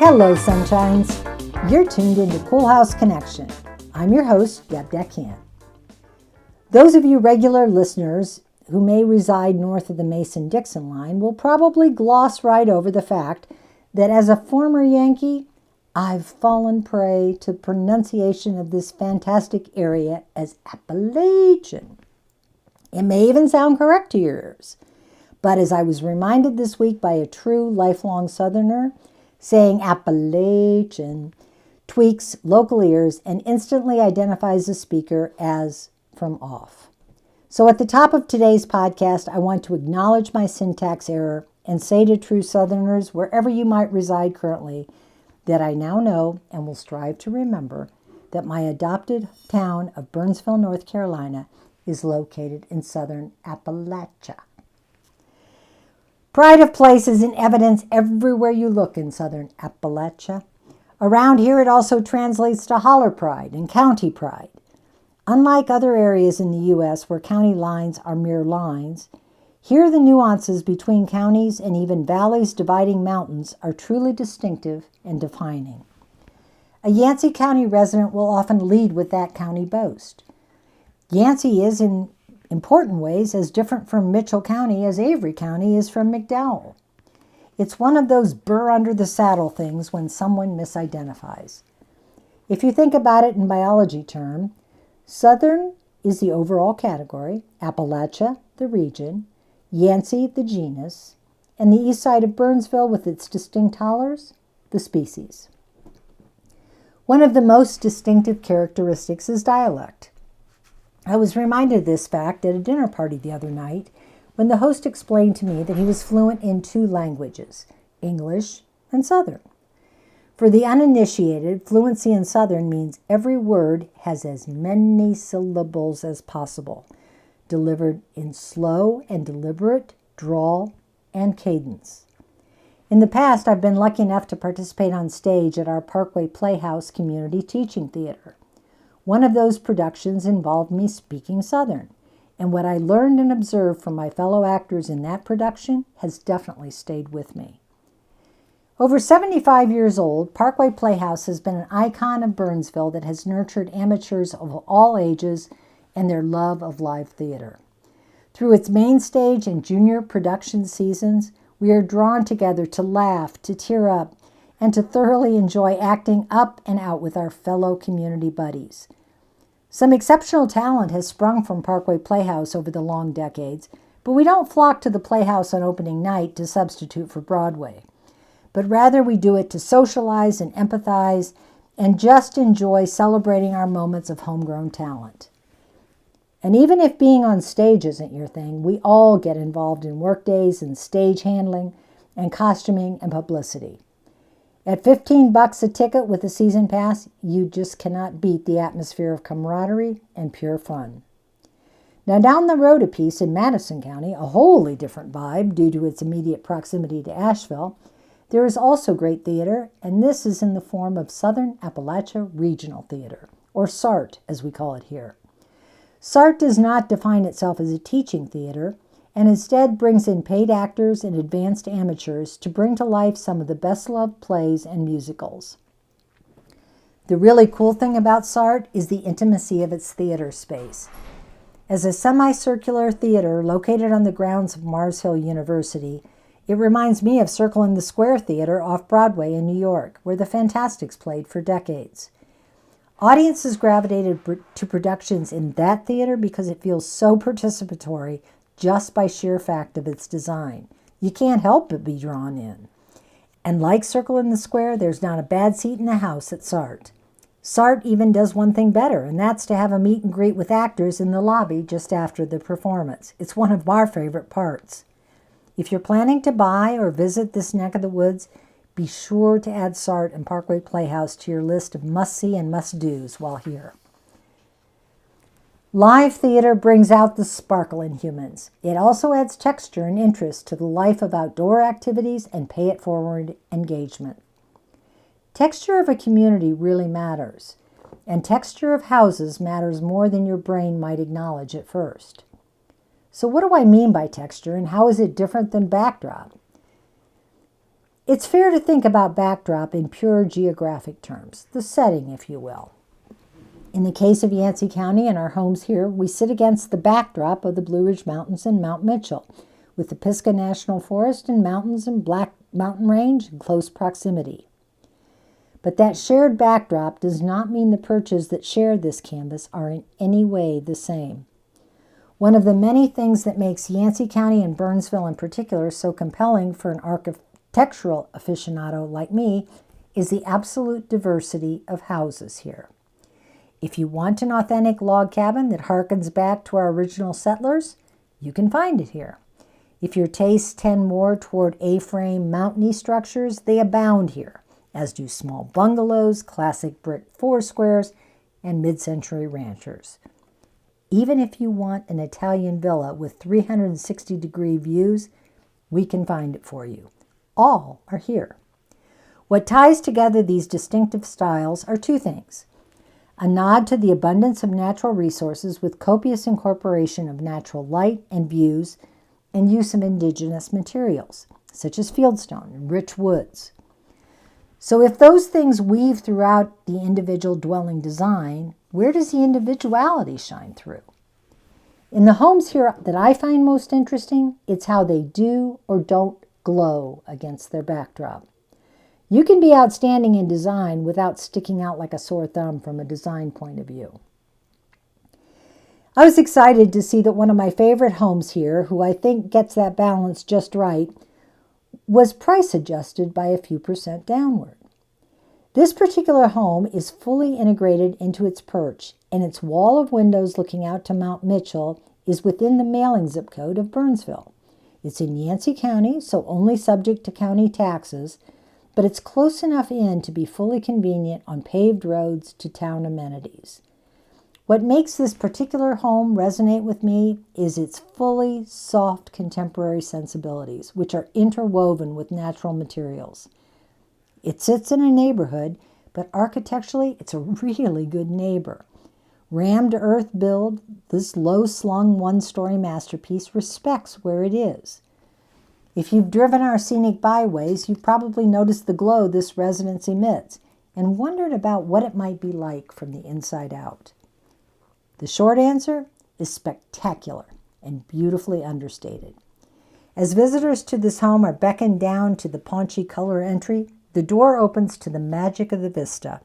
Hello, Sunshines. You're tuned into CoolHouseConnection. I'm your host, Deb Deckhand. Those of you regular listeners who may reside north of the Mason-Dixon line will probably gloss right over the fact that as a former Yankee, I've fallen prey to pronunciation of this fantastic area as Appalachian. It may even sound correct to your ears, but as I was reminded this week by a true lifelong Southerner, saying Appalachian tweaks local ears and instantly identifies the speaker as from off. So at the top of today's podcast, I want to acknowledge my syntax error and say to true Southerners, wherever you might reside currently, that I now know and will strive to remember that my adopted town of Burnsville, North Carolina is located in Southern AppaLATCHA. Pride of place is in evidence everywhere you look in Southern AppaLATCHA. Around here, it also translates to holler pride and county pride. Unlike other areas in the U.S. where county lines are mere lines, here the nuances between counties and even valleys dividing mountains are truly distinctive and defining. A Yancey County resident will often lead with that county boast. Yancey is, in important ways, as different from Mitchell County as Avery County is from McDowell. It's one of those burr under the saddle things when someone misidentifies. If you think about it in biology term, Southern is the overall category, AppaLATCHA the region, Yancey the genus, and the east side of Burnsville with its distinct hollers, the species. One of the most distinctive characteristics is dialect. I was reminded of this fact at a dinner party the other night when the host explained to me that he was fluent in two languages, English and Southern. For the uninitiated, fluency in Southern means every word has as many syllables as possible, delivered in slow and deliberate drawl and cadence. In the past, I've been lucky enough to participate on stage at our Parkway Playhouse community teaching theater. One of those productions involved me speaking Southern, and what I learned and observed from my fellow actors in that production has definitely stayed with me. Over 75 years old, Parkway Playhouse has been an icon of Burnsville that has nurtured amateurs of all ages and their love of live theater. Through its main stage and junior production seasons, we are drawn together to laugh, to tear up, and to thoroughly enjoy acting up and out with our fellow community buddies. Some exceptional talent has sprung from Parkway Playhouse over the long decades, but we don't flock to the Playhouse on opening night to substitute for Broadway. But rather we do it to socialize and empathize and just enjoy celebrating our moments of homegrown talent. And even if being on stage isn't your thing, we all get involved in work days and stage handling and costuming and publicity. At $15 a ticket with a season pass, you just cannot beat the atmosphere of camaraderie and pure fun. Now down the road a piece in Madison County, a wholly different vibe due to its immediate proximity to Asheville, there is also great theater, and this is in the form of Southern AppaLATCHA Regional Theater, or SART as we call it here. SART does not define itself as a teaching theater, and instead brings in paid actors and advanced amateurs to bring to life some of the best-loved plays and musicals. The really cool thing about SART is the intimacy of its theater space. As a semicircular theater located on the grounds of Mars Hill University, it reminds me of Circle in the Square Theater off Broadway in New York, where the Fantastics played for decades. Audiences gravitated to productions in that theater because it feels so participatory just by sheer fact of its design. You can't help but be drawn in. And like Circle in the Square, there's not a bad seat in the house at SART. SART even does one thing better, and that's to have a meet and greet with actors in the lobby just after the performance. It's one of our favorite parts. If you're planning to buy or visit this neck of the woods, be sure to add SART and Parkway Playhouse to your list of must-see and must-dos while here. Live theater brings out the sparkle in humans. It also adds texture and interest to the life of outdoor activities and pay-it-forward engagement. Texture of a community really matters, and texture of houses matters more than your brain might acknowledge at first. So what do I mean by texture, and how is it different than backdrop? It's fair to think about backdrop in pure geographic terms, the setting, if you will. In the case of Yancey County and our homes here, we sit against the backdrop of the Blue Ridge Mountains and Mount Mitchell, with the Pisgah National Forest and mountains and Black Mountain Range in close proximity. But that shared backdrop does not mean the perches that share this canvas are in any way the same. One of the many things that makes Yancey County and Burnsville in particular so compelling for an architectural aficionado like me is the absolute diversity of houses here. If you want an authentic log cabin that harkens back to our original settlers, you can find it here. If your tastes tend more toward A-frame mountainy structures, they abound here, as do small bungalows, classic brick four-squares, and mid-century ranchers. Even if you want an Italian villa with 360-degree views, we can find it for you. All are here. What ties together these distinctive styles are two things: a nod to the abundance of natural resources with copious incorporation of natural light and views and use of indigenous materials, such as fieldstone and rich woods. So if those things weave throughout the individual dwelling design, where does the individuality shine through? In the homes here that I find most interesting, it's how they do or don't glow against their backdrop. You can be outstanding in design without sticking out like a sore thumb from a design point of view. I was excited to see that one of my favorite homes here, who I think gets that balance just right, was price adjusted by a few % downward. This particular home is fully integrated into its perch, and its wall of windows looking out to Mount Mitchell is within the mailing zip code of Burnsville. It's in Yancey County, so only subject to county taxes, but it's close enough in to be fully convenient on paved roads to town amenities. What makes this particular home resonate with me is its fully soft contemporary sensibilities, which are interwoven with natural materials. It sits in a neighborhood, but architecturally it's a really good neighbor. Rammed earth build, this low-slung one-story masterpiece respects where it is. If you've driven our scenic byways, you've probably noticed the glow this residence emits and wondered about what it might be like from the inside out. The short answer is spectacular and beautifully understated. As visitors to this home are beckoned down to the paunchy color entry, the door opens to the magic of the vista.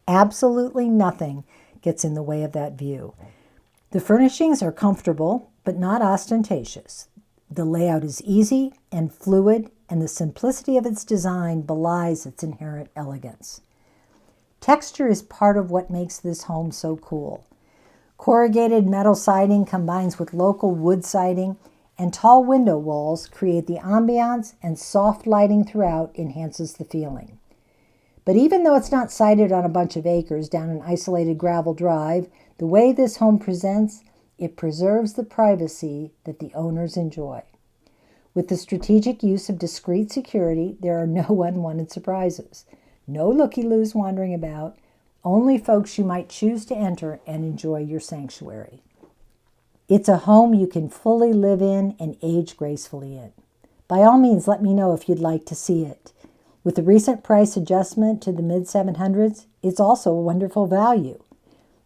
Absolutely nothing gets in the way of that view. The furnishings are comfortable, but not ostentatious. The layout is easy and fluid, and the simplicity of its design belies its inherent elegance. Texture is part of what makes this home so cool. Corrugated metal siding combines with local wood siding, and tall window walls create the ambiance, and soft lighting throughout enhances the feeling. But even though it's not sited on a bunch of acres down an isolated gravel drive, the way this home presents, it preserves the privacy that the owners enjoy. With the strategic use of discreet security, there are no unwanted surprises. No looky-loos wandering about, only folks you might choose to enter and enjoy your sanctuary. It's a home you can fully live in and age gracefully in. By all means, let me know if you'd like to see it. With the recent price adjustment to the mid-700s, it's also a wonderful value.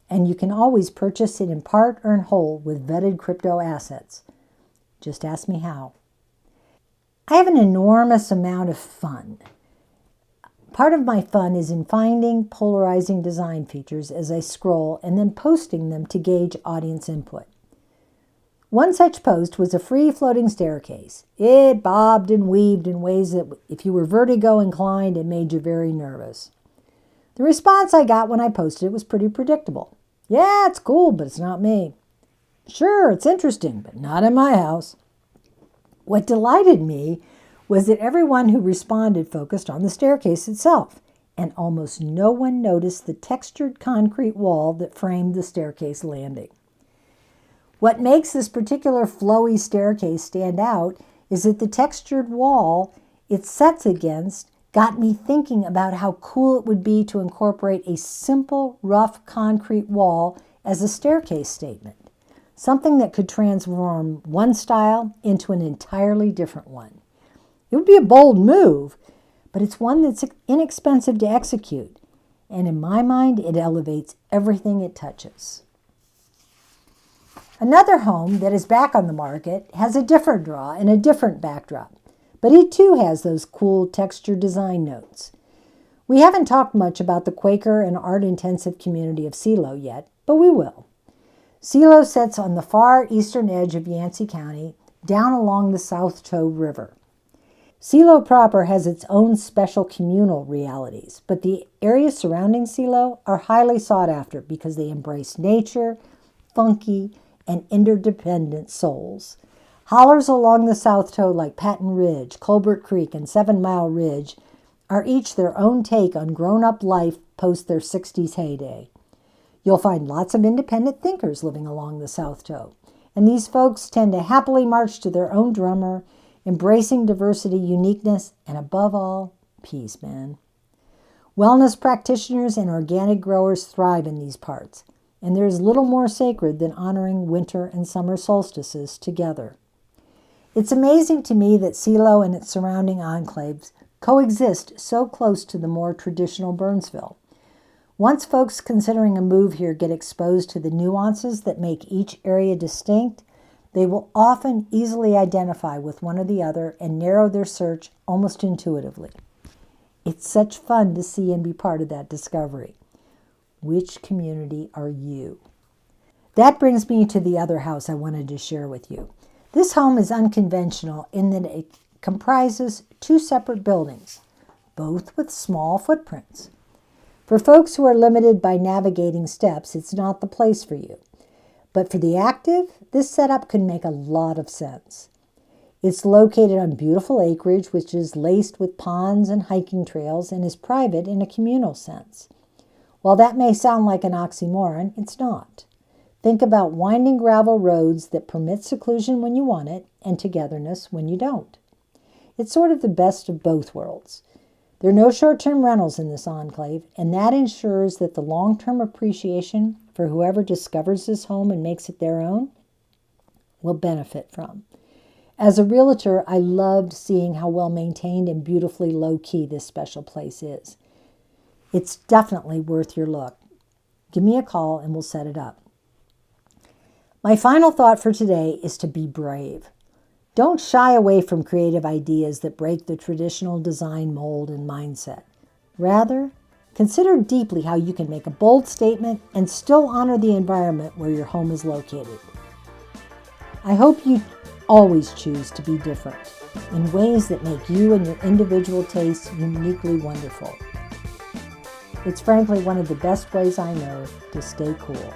And you can always purchase it in part or in whole with vetted crypto assets. Just ask me how. I have an enormous amount of fun. Part of my fun is in finding polarizing design features as I scroll and then posting them to gauge audience input. One such post was a free-floating staircase. It bobbed and weaved in ways that, if you were vertigo inclined, it made you very nervous. The response I got when I posted it was pretty predictable. Yeah, it's cool, but it's not me. Sure, it's interesting, but not in my house. What delighted me was that everyone who responded focused on the staircase itself, and almost no one noticed the textured concrete wall that framed the staircase landing. What makes this particular flowy staircase stand out is that the textured wall it sets against got me thinking about how cool it would be to incorporate a simple, rough concrete wall as a staircase statement, something that could transform one style into an entirely different one. It would be a bold move, but it's one that's inexpensive to execute. And in my mind, it elevates everything it touches. Another home that is back on the market has a different draw and a different backdrop, but it too has those cool texture design notes. We haven't talked much about the Quaker and art-intensive community of Silo yet, but we will. Silo sits on the far eastern edge of Yancey County, down along the South Toe River. Silo proper has its own special communal realities, but the areas surrounding Silo are highly sought after because they embrace nature, funky, and interdependent souls. Hollers along the South Toe like Patton Ridge, Colbert Creek, and 7 Mile Ridge are each their own take on grown-up life post their 60s heyday. You'll find lots of independent thinkers living along the South Toe, and these folks tend to happily march to their own drummer, embracing diversity, uniqueness, and above all, peace, man. Wellness practitioners and organic growers thrive in these parts, and there is little more sacred than honoring winter and summer solstices together. It's amazing to me that Silo and its surrounding enclaves coexist so close to the more traditional Burnsville. Once folks considering a move here get exposed to the nuances that make each area distinct, they will often easily identify with one or the other and narrow their search almost intuitively. It's such fun to see and be part of that discovery. Which community are you? That brings me to the other house I wanted to share with you. This home is unconventional in that it comprises 2 separate buildings, both with small footprints. For folks who are limited by navigating steps, it's not the place for you. But for the active, this setup can make a lot of sense. It's located on beautiful acreage, which is laced with ponds and hiking trails and is private in a communal sense. While that may sound like an oxymoron, it's not. Think about winding gravel roads that permit seclusion when you want it and togetherness when you don't. It's sort of the best of both worlds. There are no short-term rentals in this enclave, and that ensures that the long-term appreciation for whoever discovers this home and makes it their own will benefit from. As a realtor, I loved seeing how well-maintained and beautifully low-key this special place is. It's definitely worth your look. Give me a call and we'll set it up. My final thought for today is to be brave. Don't shy away from creative ideas that break the traditional design mold and mindset. Rather, consider deeply how you can make a bold statement and still honor the environment where your home is located. I hope you always choose to be different in ways that make you and your individual tastes uniquely wonderful. It's frankly one of the best ways I know to stay cool.